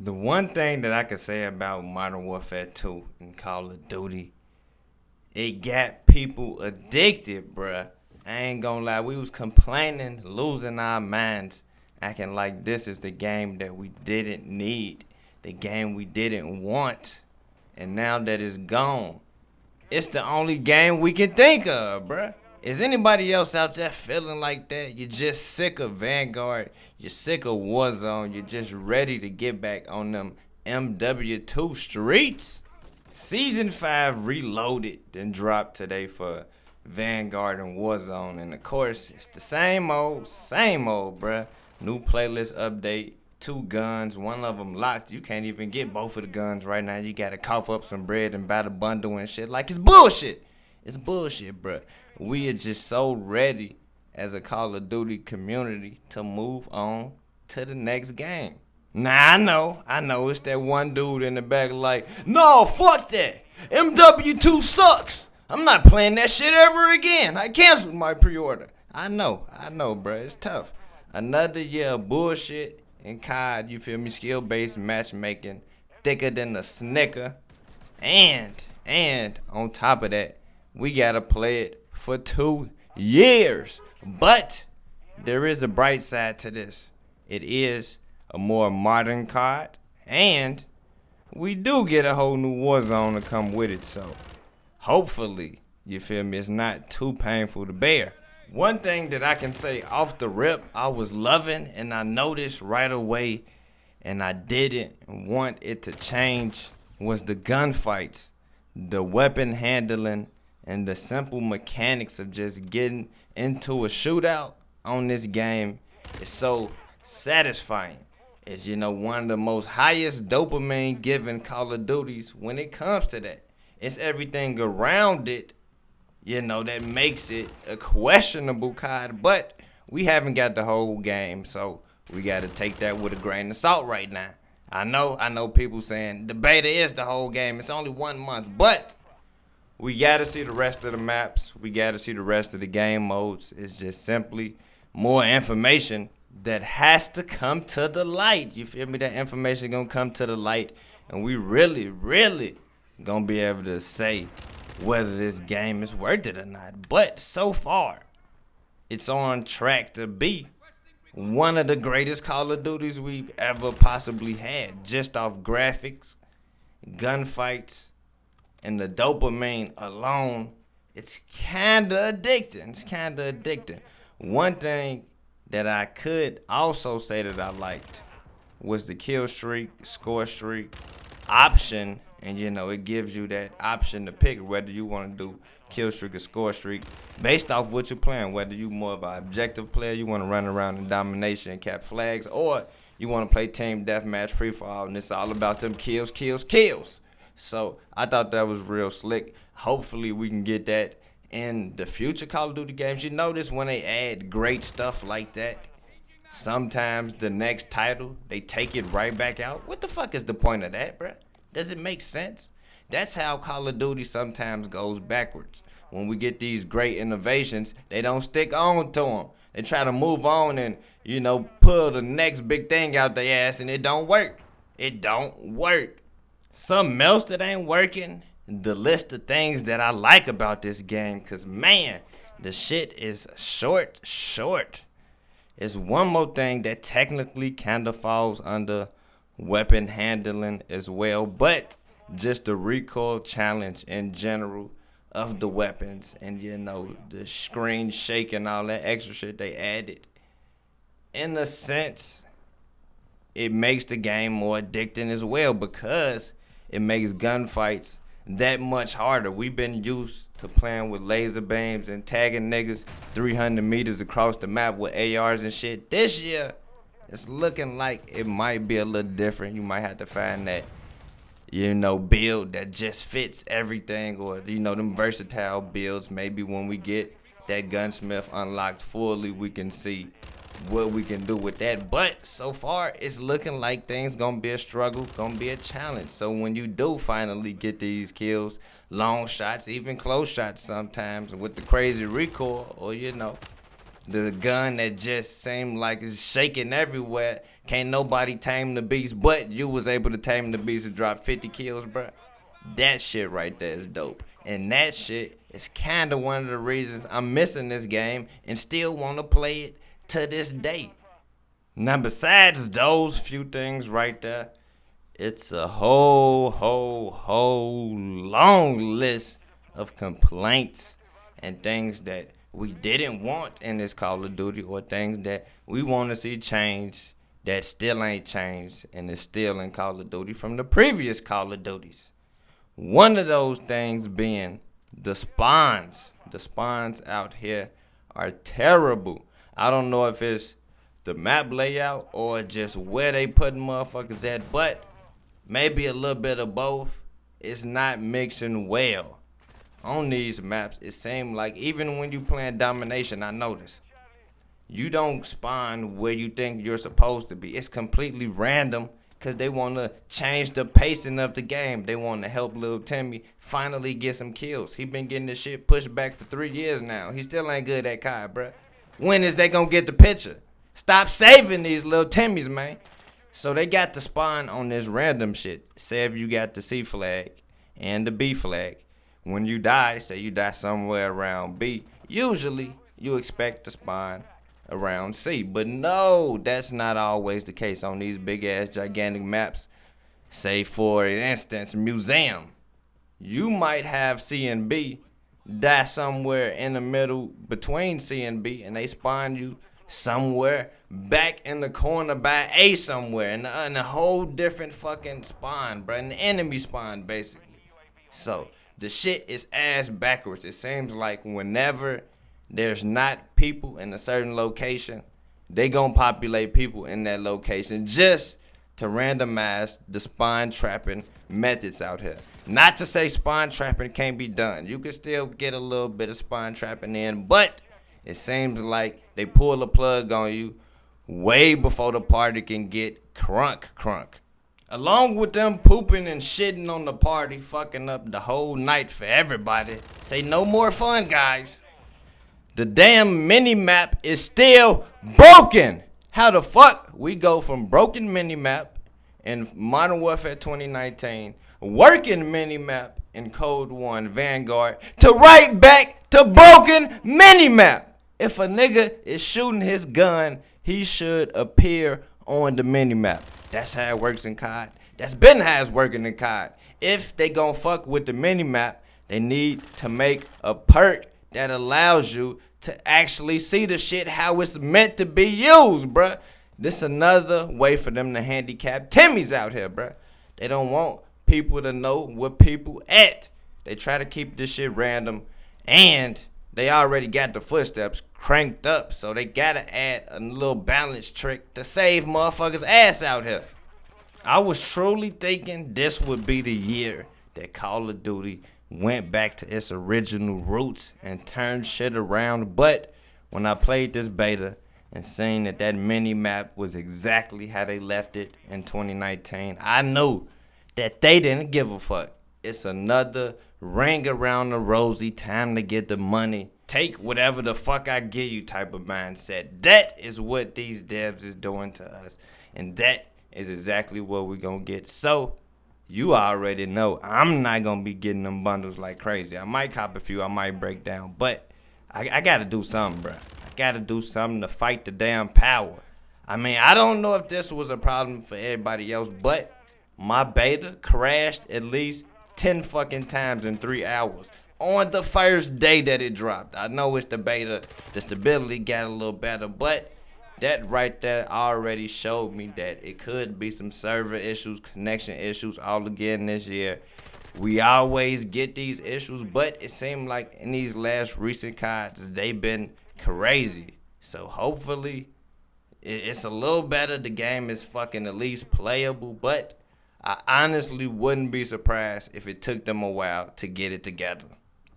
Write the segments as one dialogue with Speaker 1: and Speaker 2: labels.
Speaker 1: The one thing that I could say about Modern Warfare 2 and Call of Duty, it got people addicted, bruh. I ain't gonna lie, we was complaining, losing our minds, acting like this is the game that we didn't need, the game we didn't want. And now that it's gone, it's the only game we can think of, bruh. Is anybody else out there feeling like that? You're just sick of Vanguard. You're sick of Warzone. You're just ready to get back on them Mw2 streets. Season 5 reloaded and dropped today for Vanguard and Warzone. And of course, it's the same old, bruh. New playlist update, 2 guns, one of them locked. You can't even get both of the guns right now. You gotta cough up some bread and buy the bundle and shit. Like, it's bullshit. It's bullshit, bruh. We are just so ready as a Call of Duty community to move on to the next game. Now, I know it's that one dude in the back like, no, fuck that. Mw2 sucks. I'm not playing that shit ever again. I canceled my pre-order. I know, bruh. It's tough. Another year of bullshit and COD, you feel me? Skill-based matchmaking, thicker than a snicker. And on top of that, we gotta play it for 2 years. But there is a bright side to this. It is a more modern COD, and we do get a whole new Warzone to come with it. So hopefully, you feel me, it's not too painful to bear. One thing that I can say off the rip, I was loving and I noticed right away, and I didn't want it to change, was the gunfights, the weapon handling, and the simple mechanics of just getting into a shootout on this game is so satisfying. It's, one of the most highest dopamine giving Call of Duties when it comes to that. It's everything around it, that makes it a questionable COD, but we haven't got the whole game, so we got to take that with a grain of salt right now. I know people saying the beta is the whole game. It's only 1 month, but we got to see the rest of the maps. We got to see the rest of the game modes. It's just simply more information that has to come to the light. You feel me? That information going to come to the light. And we really, really going to be able to say whether this game is worth it or not. But so far, it's on track to be one of the greatest Call of Duties we've ever possibly had. Just off graphics, gunfights, and the dopamine alone, it's kinda addicting. One thing that I could also say that I liked was the kill streak, score streak option. And it gives you that option to pick whether you want to do kill streak or score streak based off what you're playing. Whether you more of an objective player, you want to run around in domination and cap flags, or you want to play team deathmatch free for all, and it's all about them kills. So I thought that was real slick. Hopefully we can get that in the future Call of Duty games. You notice when they add great stuff like that, sometimes the next title, they take it right back out. What the fuck is the point of that, bruh? Does it make sense? That's how Call of Duty sometimes goes backwards. When we get these great innovations, they don't stick on to them. They try to move on and, pull the next big thing out their ass, and it don't work. Something else that ain't working, the list of things that I like about this game, because, man, the shit is short. It's one more thing that technically kind of falls under weapon handling as well, but just the recoil challenge in general of the weapons and, the screen shaking, all that extra shit they added. In a sense, it makes the game more addicting as well because it makes gunfights that much harder. We've been used to playing with laser beams and tagging niggas 300 meters across the map with ARs and shit. This year, it's looking like it might be a little different. You might have to find that, build that just fits everything, or, them versatile builds. Maybe when we get that gunsmith unlocked fully, we can see what we can do with that. But so far, it's looking like things gonna be a struggle, gonna be a challenge. So when you do finally get these kills, long shots, even close shots sometimes with the crazy recoil, or The gun that just seemed like it's shaking everywhere. Can't nobody tame the beast, but you was able to tame the beast and drop 50 kills, bro. That shit right there is dope. And that shit is kind of one of the reasons I'm missing this game and still want to play it to this day. Now, besides those few things right there, it's a whole long list of complaints and things that we didn't want in this Call of Duty, or things that we want to see change that still ain't changed and is still in Call of Duty from the previous Call of Duties. One of those things being the spawns. The spawns out here are terrible. I don't know if it's the map layout or just where they putting motherfuckers at, but maybe a little bit of both. It's not mixing well. On these maps, it seems like even when you playing domination, I notice you don't spawn where you think you're supposed to be. It's completely random because they want to change the pacing of the game. They want to help little Timmy finally get some kills. He been getting this shit pushed back for 3 years now. He still ain't good at COD, bruh. When is they gonna get the picture? Stop saving these little Timmys, man. So they got to spawn on this random shit. Say if you got the C flag and the B flag. When you die, say you die somewhere around B, usually you expect to spawn around C. But no, that's not always the case on these big ass gigantic maps. Say for instance, Museum. You might have C and B die somewhere in the middle between C and B, and they spawn you somewhere back in the corner by A somewhere, in a whole different fucking spawn, bro, an enemy spawn basically. So the shit is ass backwards. It seems like whenever there's not people in a certain location, they gonna populate people in that location just to randomize the spawn trapping methods out here. Not to say spawn trapping can't be done. You can still get a little bit of spawn trapping in, but it seems like they pull the plug on you way before the party can get crunk. Along with them pooping and shitting on the party, fucking up the whole night for everybody. Say no more fun, guys. The damn mini-map is still broken. How the fuck we go from broken mini-map in Modern Warfare 2019, working mini-map in Code 1 Vanguard, to right back to broken mini-map? If a nigga is shooting his gun, he should appear on the mini-map. That's how it works in COD. That's been how it's working in COD. If they gon' fuck with the mini-map, they need to make a perk that allows you to actually see the shit how it's meant to be used, bruh. This another way for them to handicap Timmys out here, bruh. They don't want people to know what people at. They try to keep this shit random, and they already got the footsteps cranked up, so they gotta add a little balance trick to save motherfuckers' ass out here. I was truly thinking this would be the year that Call of Duty went back to its original roots and turned shit around, but when I played this beta and seen that mini map was exactly how they left it in 2019, I knew that they didn't give a fuck. It's another ring around the rosy, time to get the money, take whatever the fuck I give you type of mindset. That is what these devs is doing to us, and that is exactly what we're gonna get. So you already know I'm not gonna be getting them bundles like crazy. I might cop a few, I might break down, but I gotta do something, bro. I gotta do something to fight the damn power. I mean, I don't know if this was a problem for everybody else, but my beta crashed at least 10 fucking times in 3 hours on the first day that it dropped. I know it's the beta, the stability got a little better, but that right there already showed me that it could be some server issues, connection issues all again this year. We always get these issues, but it seemed like in these last recent CODs, they've been crazy. So hopefully it's a little better. The game is fucking at least playable, but I honestly wouldn't be surprised if it took them a while to get it together.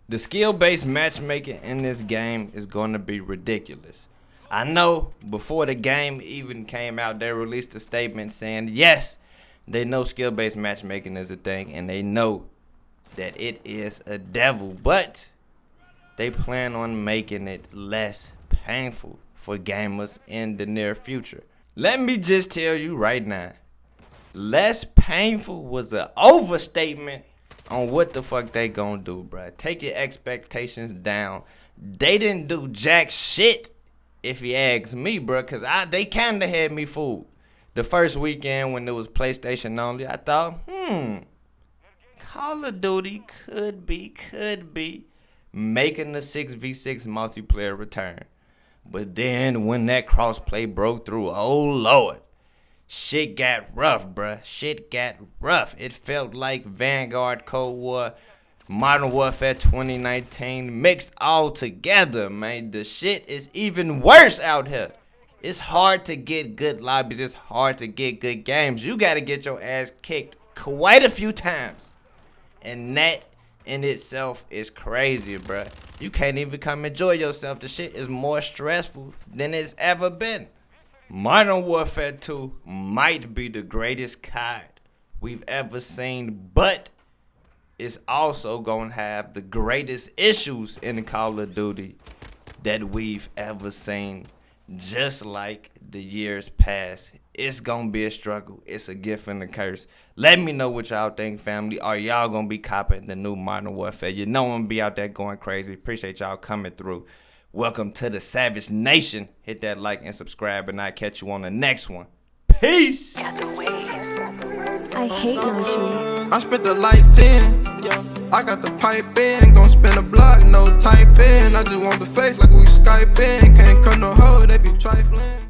Speaker 1: The skill-based matchmaking in this game is going to be ridiculous. I know before the game even came out, they released a statement saying, yes, they know skill-based matchmaking is a thing, and they know that it is a devil, but they plan on making it less painful for gamers in the near future. Let me just tell you right now, less painful was an overstatement on what the fuck they gonna do, bruh. Take your expectations down. They didn't do jack shit, if you ask me, bruh, cause they kinda had me fooled. The first weekend when it was PlayStation only, I thought, Call of Duty could be making the 6v6 multiplayer return. But then when that crossplay broke through, oh lord, shit got rough, bruh. Shit got rough. It felt like Vanguard, Cold War, Modern Warfare 2019 mixed all together, man. The shit is even worse out here. It's hard to get good lobbies. It's hard to get good games. You got to get your ass kicked quite a few times. And that in itself is crazy, bruh. You can't even come enjoy yourself. The shit is more stressful than it's ever been. Modern Warfare 2 might be the greatest COD we've ever seen, but it's also gonna have the greatest issues in Call of Duty that we've ever seen. Just like the years past, it's gonna be a struggle. It's a gift and a curse. Let me know what y'all think, family. Are y'all gonna be copying the new Modern Warfare? You know I'm gonna be out there going crazy. Appreciate y'all coming through. Welcome to the Savage Nation. Hit that like and subscribe, and I'll catch you on the next one. Peace.
Speaker 2: Got the waves.
Speaker 3: I hate Nashi.
Speaker 4: I spent the light 10. I got the pipe in. Gon' spin a block, no type in. I just want the face like we Skype in. Can't come no hoe, they be trifling.